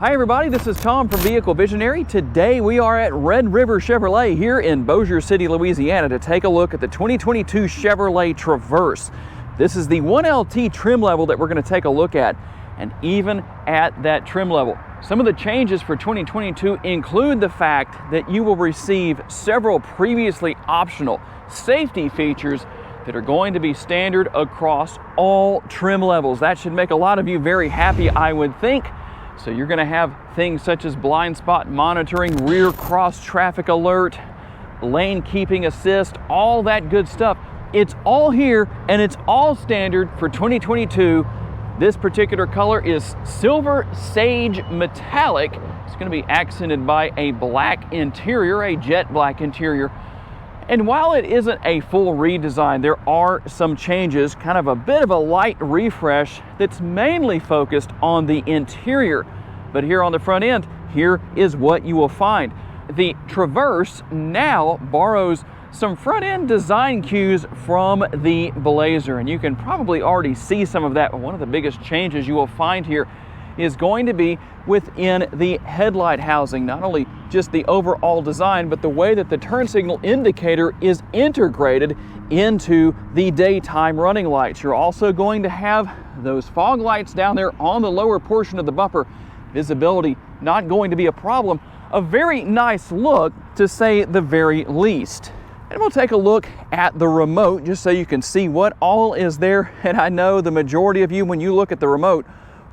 Hi everybody, this is Tom from Vehicle Visionary. Today we are at Red River Chevrolet here in Bossier City, Louisiana to take a look at the 2022 Chevrolet Traverse. This is the 1LT trim level that we're going to take a look at, and even at that trim level, some of the changes for 2022 include the fact that you will receive several previously optional safety features that are going to be standard across all trim levels. That should make a lot of you very happy, I would think. So you're going to have things such as blind spot monitoring, rear cross traffic alert, lane keeping assist, all that good stuff. It's all here and it's all standard for 2022. This particular color is Silver Sage Metallic. It's going to be accented by a black interior, a jet black interior. And while it isn't a full redesign, there are some changes, kind of a bit of a light refresh that's mainly focused on the interior. But here on the front end, here is what you will find. The Traverse now borrows some front end design cues from the Blazer, and you can probably already see some of that. One of the biggest changes you will find here is going to be within the headlight housing. Not only just the overall design, but the way that the turn signal indicator is integrated into the daytime running lights. You're also going to have those fog lights down there on the lower portion of the bumper. Visibility not going to be a problem. A very nice look, to say the very least. And we'll take a look at the remote just so you can see what all is there. And I know the majority of you, when you look at the remote,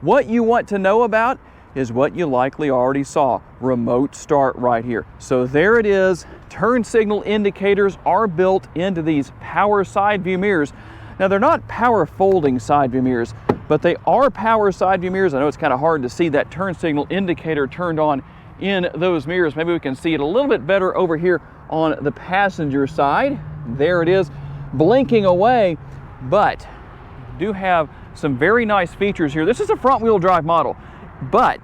what you want to know about is what you likely already saw. Remote start right here. So there it is. Turn signal indicators are built into these power side view mirrors. Now they're not power folding side view mirrors, but they are power side view mirrors. I know it's kind of hard to see that turn signal indicator turned on in those mirrors. Maybe we can see it a little bit better over here on the passenger side. There it is, blinking away, but do have some very nice features here. This is a front-wheel drive model, but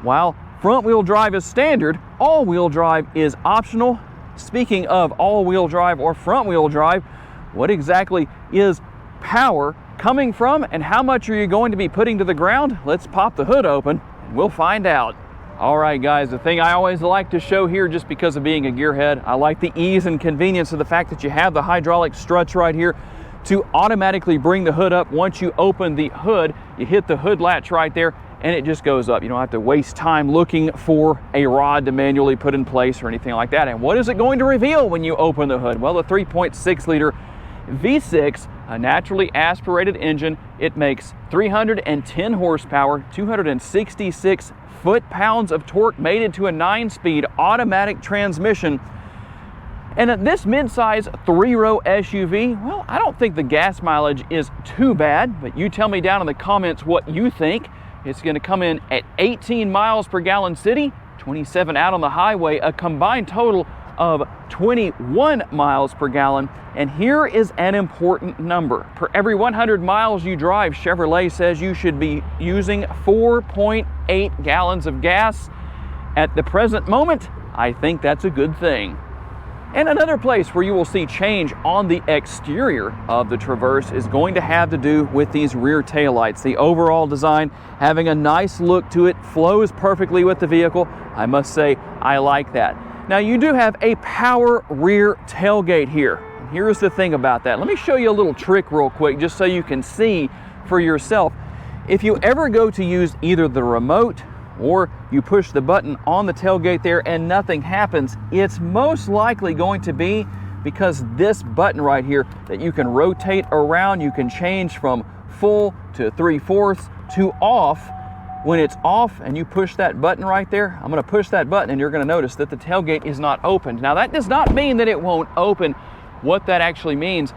while front-wheel drive is standard, all-wheel drive is optional. Speaking of all-wheel drive or front-wheel drive, what exactly is power coming from and how much are you going to be putting to the ground? Let's pop the hood open and we'll find out. All right, guys, the thing I always like to show here, just because of being a gearhead, I like the ease and convenience of the fact that you have the hydraulic struts right here to automatically bring the hood up. Once you open the hood, you hit the hood latch right there and it just goes up. You don't have to waste time looking for a rod to manually put in place or anything like that. And what is it going to reveal when you open the hood? Well, the 3.6 liter V6, a naturally aspirated engine. It makes 310 horsepower, 266 foot-pounds of torque, made into a 9-speed automatic transmission. And at this mid-size 3-row SUV, well, I don't think the gas mileage is too bad, but you tell me down in the comments what you think. It's going to come in at 18 miles per gallon city, 27 out on the highway, a combined total of 21 miles per gallon. And here is an important number. For every 100 miles you drive, Chevrolet says you should be using 4.8 gallons of gas. At the present moment, I think that's a good thing. And another place where you will see change on the exterior of the Traverse is going to have to do with these rear taillights. The overall design having a nice look to it, flows perfectly with the vehicle. I must say, I like that. Now you do have a power rear tailgate here. And here's the thing about that. Let me show you a little trick real quick just so you can see for yourself. If you ever go to use either the remote or you push the button on the tailgate there and nothing happens, it's most likely going to be because this button right here that you can rotate around, you can change from full to 3/4 to off. When it's off and you push that button right there, I'm going to push that button and you're going to notice that the tailgate is not opened. Now that does not mean that it won't open. What that actually means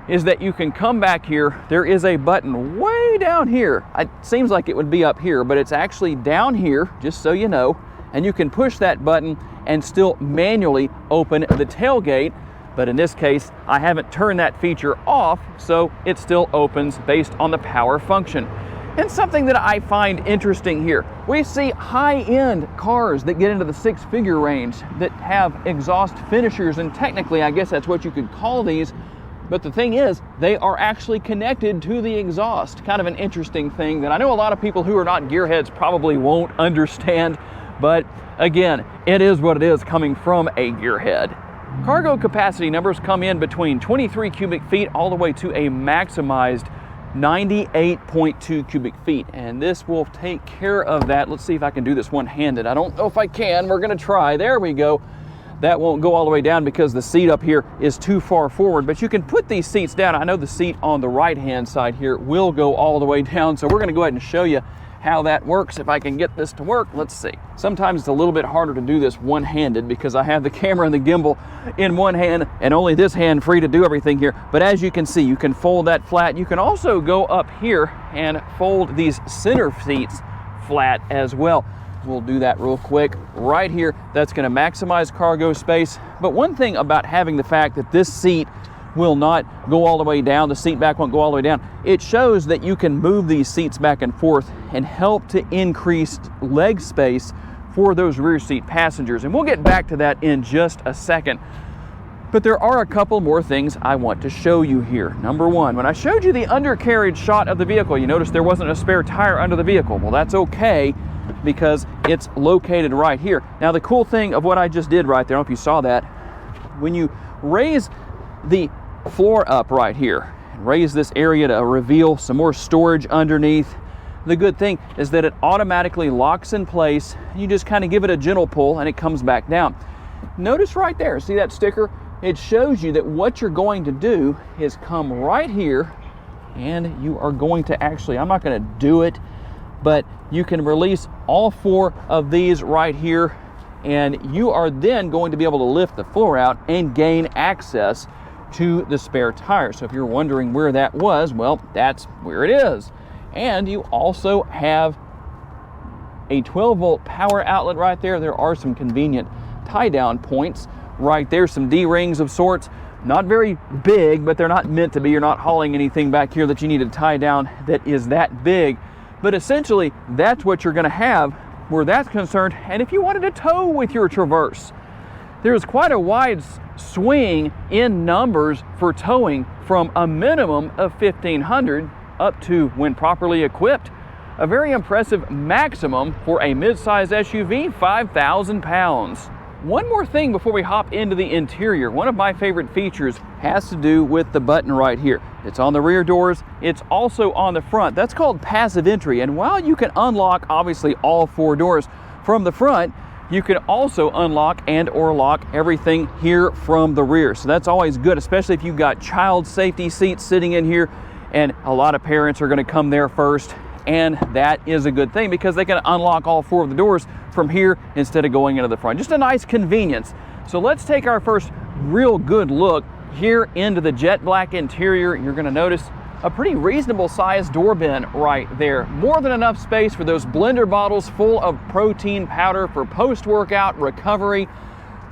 is that you can come back here. There is a button way down here. It seems like it would be up here, but it's actually down here, just so you know. And you can push that button and still manually open the tailgate. But in this case, I haven't turned that feature off, so it still opens based on the power function. And something that I find interesting here, we see high-end cars that get into the 6-figure range that have exhaust finishers, and technically I guess that's what you could call these, But the thing is, they are actually connected to the exhaust. Kind of an interesting thing that I know a lot of people who are not gearheads probably won't understand, but again, it is what it is coming from a gearhead. Cargo capacity numbers come in between 23 cubic feet all the way to a maximized 98.2 cubic feet, and this will take care of that. Let's see if I can do this one-handed. I don't know if I can. We're gonna try. There we go. That won't go all the way down because the seat up here is too far forward, but you can put these seats down. I know the seat on the right-hand side here will go all the way down, so we're gonna go ahead and show you how that works. If I can get this to work, let's see. Sometimes it's a little bit harder to do this one-handed because I have the camera and the gimbal in one hand and only this hand free to do everything here. But as you can see, you can fold that flat. You can also go up here and fold these center seats flat as well. We'll do that real quick right here. That's going to maximize cargo space. But one thing about having the fact that this seat will not go all the way down, the seat back won't go all the way down, it shows that you can move these seats back and forth and help to increase leg space for those rear seat passengers. And we'll get back to that in just a second. But there are a couple more things I want to show you here. Number one, when I showed you the undercarriage shot of the vehicle, you noticed there wasn't a spare tire under the vehicle. Well, that's okay because it's located right here. Now, the cool thing of what I just did right there, I don't know if you saw that, when you raise the floor up right here, raise this area to reveal some more storage underneath, the good thing is that it automatically locks in place. You just kind of give it a gentle pull and it comes back down. Notice right there, see that sticker? It shows you that what you're going to do is come right here and you are going to actually, I'm not going to do it, but you can release all four of these right here, and you are then going to be able to lift the floor out and gain access to the spare tire. So if you're wondering where that was, well, that's where it is. And you also have a 12-volt power outlet right there. There are some convenient tie-down points right there, some D-rings of sorts. Not very big, but they're not meant to be. You're not hauling anything back here that you need to tie down that is that big. But essentially, that's what you're gonna have where that's concerned. And if you wanted to tow with your Traverse, there's quite a wide swing in numbers for towing, from a minimum of 1,500 up to, when properly equipped, a very impressive maximum for a mid-size SUV, 5,000 pounds. One more thing before we hop into the interior. One of my favorite features has to do with the button right here. It's on the rear doors. It's also on the front. That's called passive entry. And while you can unlock, obviously, all four doors from the front, you can also unlock and or lock everything here from the rear. So that's always good, especially if you've got child safety seats sitting in here, and a lot of parents are going to come there first. And that is a good thing because they can unlock all four of the doors from here instead of going into the front. Just a nice convenience. So let's take our first real good look here into the jet black interior. You're going to notice a pretty reasonable sized door bin right there. More than enough space for those blender bottles full of protein powder for post-workout recovery.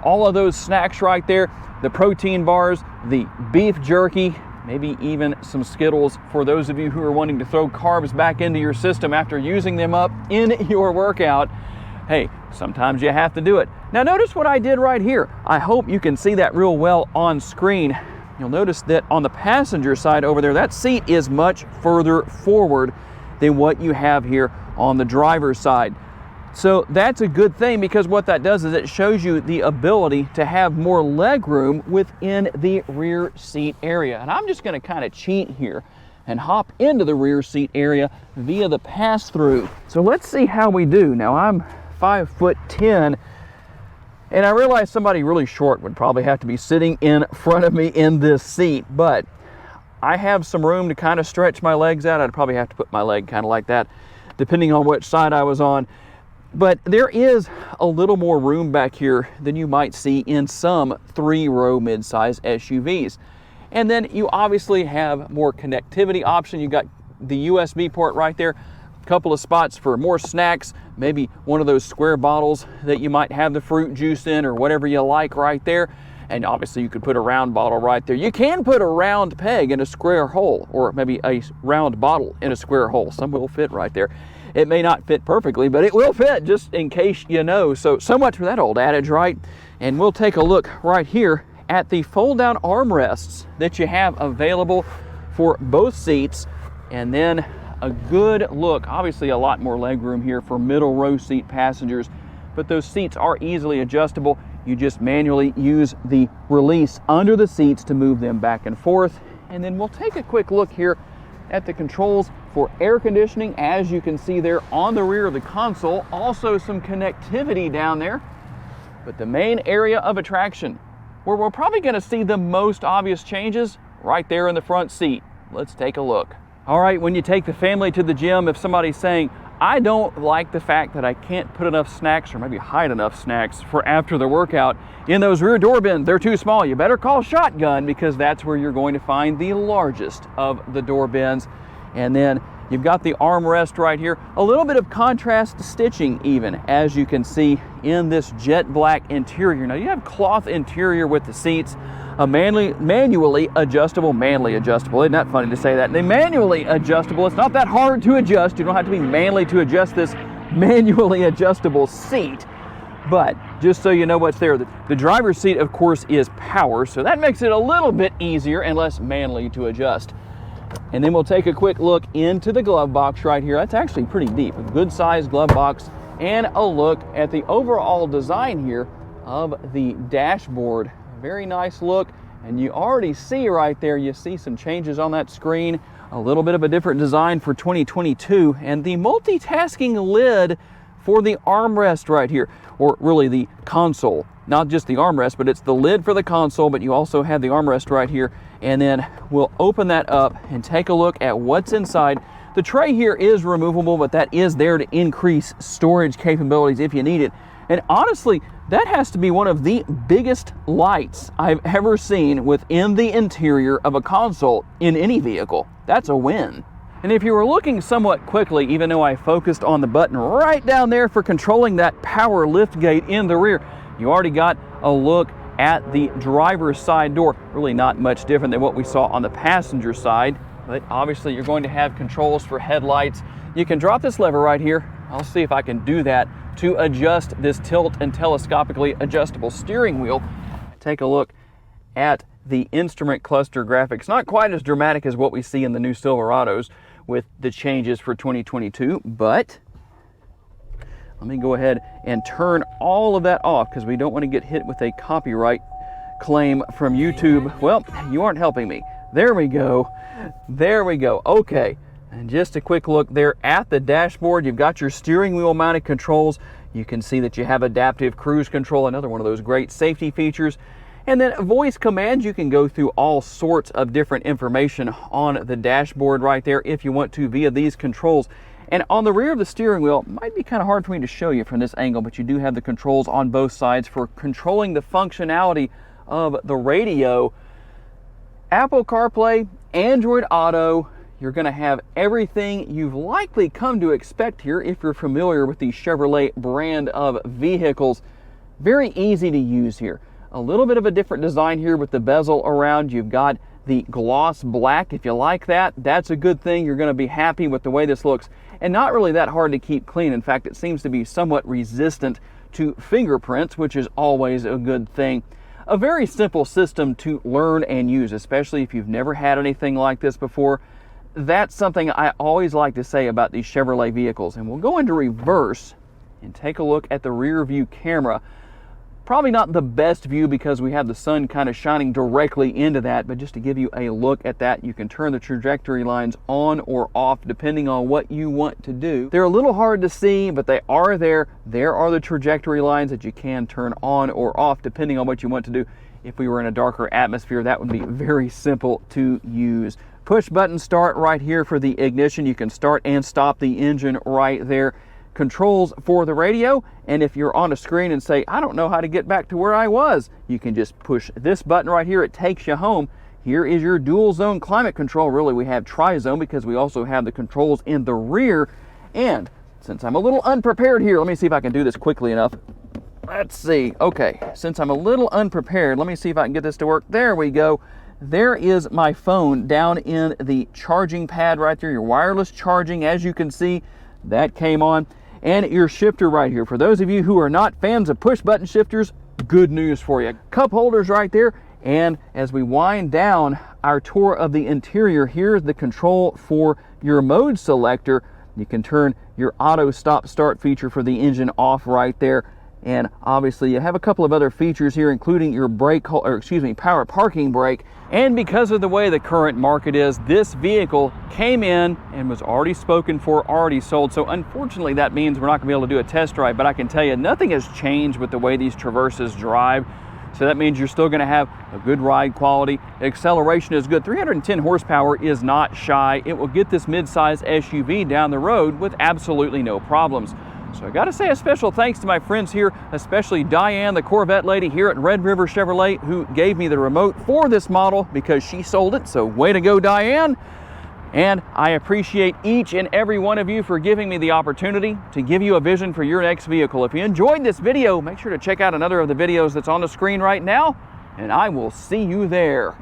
All of those snacks right there, the protein bars, the beef jerky, maybe even some Skittles for those of you who are wanting to throw carbs back into your system after using them up in your workout. Hey, sometimes you have to do it. Now notice what I did right here. I hope you can see that real well on screen. You'll notice that on the passenger side over there, that seat is much further forward than what you have here on the driver's side. So that's a good thing, because what that does is it shows you the ability to have more leg room within the rear seat area. And I'm just going to kind of cheat here and hop into the rear seat area via the pass-through. So let's see how we do. Now I'm 5'10", and I realize somebody really short would probably have to be sitting in front of me in this seat, but I have some room to kind of stretch my legs out. I'd probably have to put my leg kind of like that, depending on which side I was on. But there is a little more room back here than you might see in some 3-row midsize SUVs. And then you obviously have more connectivity option. You got the USB port right there, a couple of spots for more snacks, maybe one of those square bottles that you might have the fruit juice in or whatever you like right there. And obviously you could put a round bottle right there. You can put a round peg in a square hole, or maybe a round bottle in a square hole. Some will fit right there. It may not fit perfectly, but it will fit, just in case you know. So much for that old adage, right? And we'll take a look right here at the fold-down armrests that you have available for both seats, and then a good look. Obviously a lot more legroom here for middle row seat passengers, but those seats are easily adjustable. You just manually use the release under the seats to move them back and forth. And then we'll take a quick look here at the controls for air conditioning. As you can see there on the rear of the console, also some connectivity down there. But the main area of attraction, where we're probably going to see the most obvious changes, right there in the front seat. Let's take a look. All right, when you take the family to the gym, if somebody's saying, I don't like the fact that I can't put enough snacks or maybe hide enough snacks for after the workout in those rear door bins, they're too small, you better call Shotgun, because that's where you're going to find the largest of the door bins. And then you've got the armrest right here, a little bit of contrast stitching even, as you can see in this jet black interior. Now you have cloth interior with the seats, a manually adjustable, isn't that funny to say that? The manually adjustable, it's not that hard to adjust. You don't have to be manly to adjust this manually adjustable seat. But just so you know what's there, the driver's seat, of course, is power, so that makes it a little bit easier and less manly to adjust. And then we'll take a quick look into the glove box right here. That's actually pretty deep, a good sized glove box, and a look at the overall design here of the dashboard. Very nice look, and you already see right there, you see some changes on that screen, a little bit of a different design for 2022, and the multitasking lid for the armrest right here, or really the console. Not just the armrest, but it's the lid for the console, but you also have the armrest right here. And then we'll open that up and take a look at what's inside. The tray here is removable, but that is there to increase storage capabilities if you need it. And honestly, that has to be one of the biggest lights I've ever seen within the interior of a console in any vehicle. That's a win. And if you were looking somewhat quickly, even though I focused on the button right down there for controlling that power lift gate in the rear, you already got a look at the driver's side door. Really not much different than what we saw on the passenger side, but obviously you're going to have controls for headlights. You can drop this lever right here. I'll see if I can do that to adjust this tilt and telescopically adjustable steering wheel. Take a look at the instrument cluster graphics. Not quite as dramatic as what we see in the new Silverados with the changes for 2022, but let me go ahead and turn all of that off because we don't want to get hit with a copyright claim from YouTube. Well, you aren't helping me. There we go. There we go. Okay. And just a quick look there at the dashboard. You've got your steering wheel mounted controls. You can see that you have adaptive cruise control, another one of those great safety features. And then voice commands, you can go through all sorts of different information on the dashboard right there if you want to via these controls. And on the rear of the steering wheel, might be kind of hard for me to show you from this angle, but you do have the controls on both sides for controlling the functionality of the radio. Apple CarPlay, Android Auto, you're going to have everything you've likely come to expect here if you're familiar with the Chevrolet brand of vehicles. Very easy to use here. A little bit of a different design here with the bezel around. You've got the gloss black. If you like that, that's a good thing. You're going to be happy with the way this looks, and not really that hard to keep clean. In fact, it seems to be somewhat resistant to fingerprints, which is always a good thing. A very simple system to learn and use, especially if you've never had anything like this before. That's something I always like to say about these Chevrolet vehicles. And we'll go into reverse and take a look at the rear view camera. Probably not the best view because we have the sun kind of shining directly into that, but just to give you a look at that, you can turn the trajectory lines on or off depending on what you want to do. They're a little hard to see, but they are there. There are the trajectory lines that you can turn on or off depending on what you want to do. If we were in a darker atmosphere, that would be very simple to use. Push button start right here for the ignition. You can start and stop the engine right there. Controls for the radio, and if you're on a screen and say, I don't know how to get back to where I was, you can just push this button right here. It takes you home. Here is your dual zone climate control. Really, we have tri-zone because we also have the controls in the rear. And since I'm a little unprepared here, let me see if I can do this quickly enough. Let's see. Okay, since I'm a little unprepared, let me see if I can get this to work. There we go. There is my phone down in the charging pad right there, your wireless charging. As you can see, that came on. And your shifter right here. For those of you who are not fans of push button shifters, good news for you. Cup holders right there, And as we wind down our tour of the interior, here's the control for your mode selector. You can turn your auto stop start feature for the engine off right there. And obviously you have a couple of other features here, including your power parking brake. And because of the way the current market is, this vehicle came in and was already spoken for, already sold. So unfortunately that means we're not gonna be able to do a test drive, but I can tell you nothing has changed with the way these Traverses drive. So that means you're still gonna have a good ride quality. Acceleration is good. 310 horsepower is not shy. It will get this mid-size SUV down the road with absolutely no problems. So I gotta say a special thanks to my friends here, especially Diane, the Corvette lady here at Red River Chevrolet, who gave me the remote for this model because she sold it. So way to go, Diane. And I appreciate each and every one of you for giving me the opportunity to give you a vision for your next vehicle. If you enjoyed this video, make sure to check out another of the videos that's on the screen right now, and I will see you there.